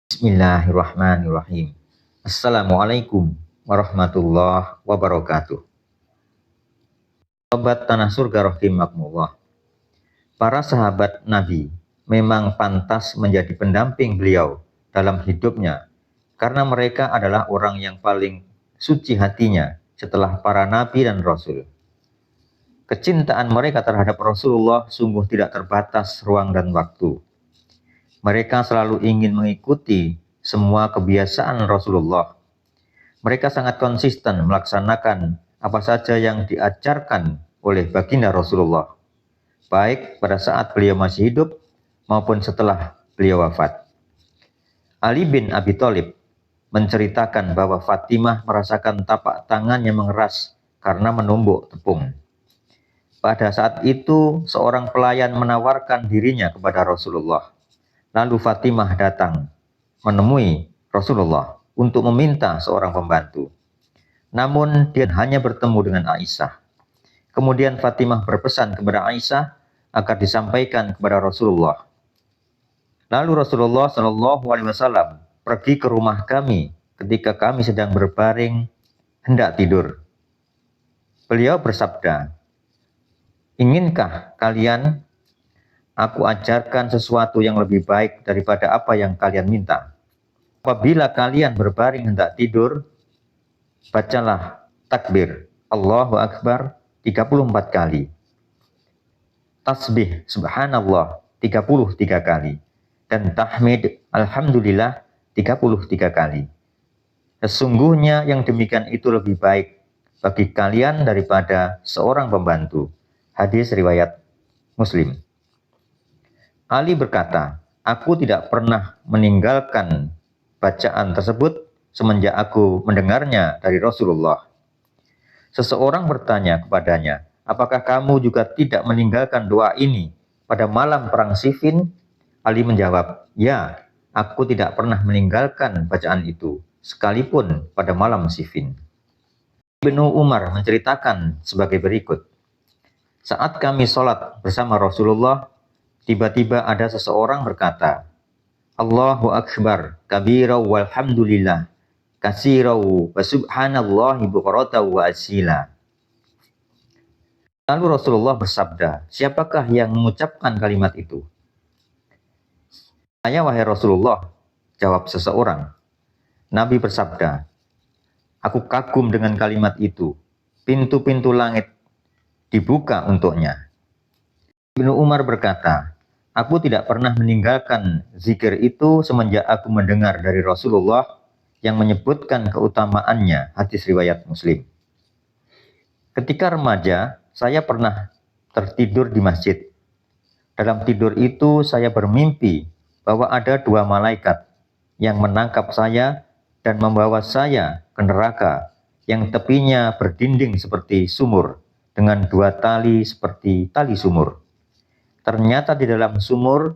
Bismillahirrahmanirrahim. Assalamualaikum warahmatullahi wabarakatuh. Sobat Tanah Surga rahimakumullah. Para sahabat Nabi memang pantas menjadi pendamping beliau dalam hidupnya karena mereka adalah orang yang paling suci hatinya setelah para nabi dan rasul. Kecintaan mereka terhadap Rasulullah sungguh tidak terbatas ruang dan waktu. Mereka selalu ingin mengikuti semua kebiasaan Rasulullah. Mereka sangat konsisten melaksanakan apa saja yang diajarkan oleh baginda Rasulullah, baik pada saat beliau masih hidup maupun setelah beliau wafat. Ali bin Abi Thalib menceritakan bahwa Fatimah merasakan tapak tangannya mengeras karena menumbuk tepung. Pada saat itu, seorang pelayan menawarkan dirinya kepada Rasulullah. Lalu Fatimah datang menemui Rasulullah untuk meminta seorang pembantu. Namun dia hanya bertemu dengan Aisyah. Kemudian Fatimah berpesan kepada Aisyah agar disampaikan kepada Rasulullah. Lalu Rasulullah Shallallahu Alaihi Wasallam pergi ke rumah kami ketika kami sedang berbaring hendak tidur. Beliau bersabda, "Inginkah kalian aku ajarkan sesuatu yang lebih baik daripada apa yang kalian minta? Apabila kalian berbaring hendak tidur, bacalah takbir Allahu Akbar 34 kali. Tasbih subhanallah 33 kali. Dan tahmid alhamdulillah 33 kali. Sesungguhnya yang demikian itu lebih baik bagi kalian daripada seorang pembantu." Hadis riwayat Muslim. Ali berkata, "Aku tidak pernah meninggalkan bacaan tersebut semenjak aku mendengarnya dari Rasulullah." Seseorang bertanya kepadanya, "Apakah kamu juga tidak meninggalkan doa ini pada malam perang Siffin?" Ali menjawab, "Ya, aku tidak pernah meninggalkan bacaan itu, sekalipun pada malam Siffin." Ibnu Umar menceritakan sebagai berikut, "Saat kami sholat bersama Rasulullah, tiba-tiba ada seseorang berkata, Allahu Akbar, kabirau walhamdulillah, kasirau wa subhanallahi bukratahu wa asila." Lalu Rasulullah bersabda, "Siapakah yang mengucapkan kalimat itu?" "Saya, wahai Rasulullah," jawab seseorang. Nabi bersabda, "Aku kagum dengan kalimat itu. Pintu-pintu langit dibuka untuknya." Ibnu Umar berkata, "Aku tidak pernah meninggalkan zikir itu semenjak aku mendengar dari Rasulullah yang menyebutkan keutamaannya." Hadis riwayat Muslim. Ketika remaja, saya pernah tertidur di masjid. Dalam tidur itu saya bermimpi bahwa ada dua malaikat yang menangkap saya dan membawa saya ke neraka yang tepinya berdinding seperti sumur dengan dua tali seperti tali sumur. Ternyata di dalam sumur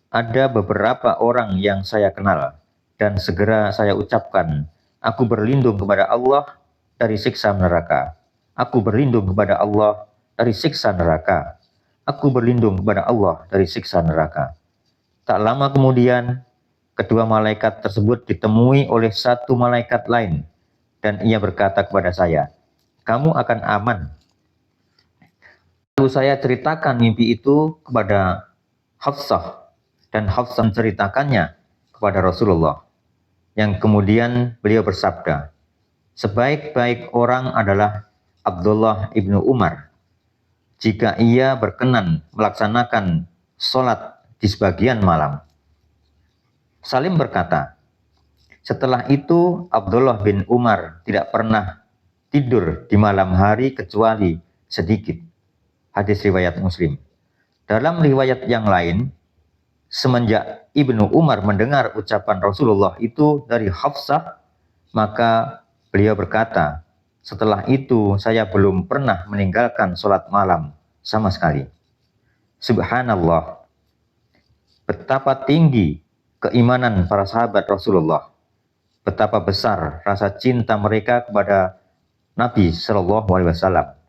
ada beberapa orang yang saya kenal, dan segera saya ucapkan, "Aku berlindung kepada Allah dari siksa neraka. Aku berlindung kepada Allah dari siksa neraka. Aku berlindung kepada Allah dari siksa neraka." Tak lama kemudian, kedua malaikat tersebut ditemui oleh satu malaikat lain, dan ia berkata kepada saya, "Kamu akan aman." Lalu saya ceritakan mimpi itu kepada Hafsah, dan Hafsah menceritakannya kepada Rasulullah, yang kemudian beliau bersabda, "Sebaik-baik orang adalah Abdullah ibnu Umar jika ia berkenan melaksanakan sholat di sebagian malam." Salim berkata, "Setelah itu Abdullah bin Umar tidak pernah tidur di malam hari kecuali sedikit." Hadis riwayat Muslim. Dalam riwayat yang lain, semenjak Ibnu Umar mendengar ucapan Rasulullah itu dari Hafsah, maka beliau berkata, "Setelah itu saya belum pernah meninggalkan sholat malam sama sekali." Subhanallah, betapa tinggi keimanan para sahabat Rasulullah, betapa besar rasa cinta mereka kepada Nabi Shallallahu Alaihi Wasallam.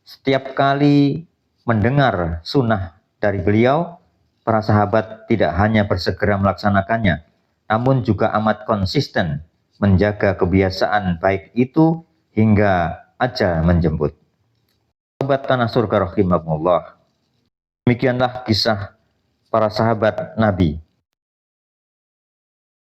Setiap kali mendengar sunnah dari beliau, para sahabat tidak hanya bersegera melaksanakannya, namun juga amat konsisten menjaga kebiasaan baik itu hingga ajal menjemput. Sahabat Tanah Surga rahimakumullah, demikianlah kisah para sahabat Nabi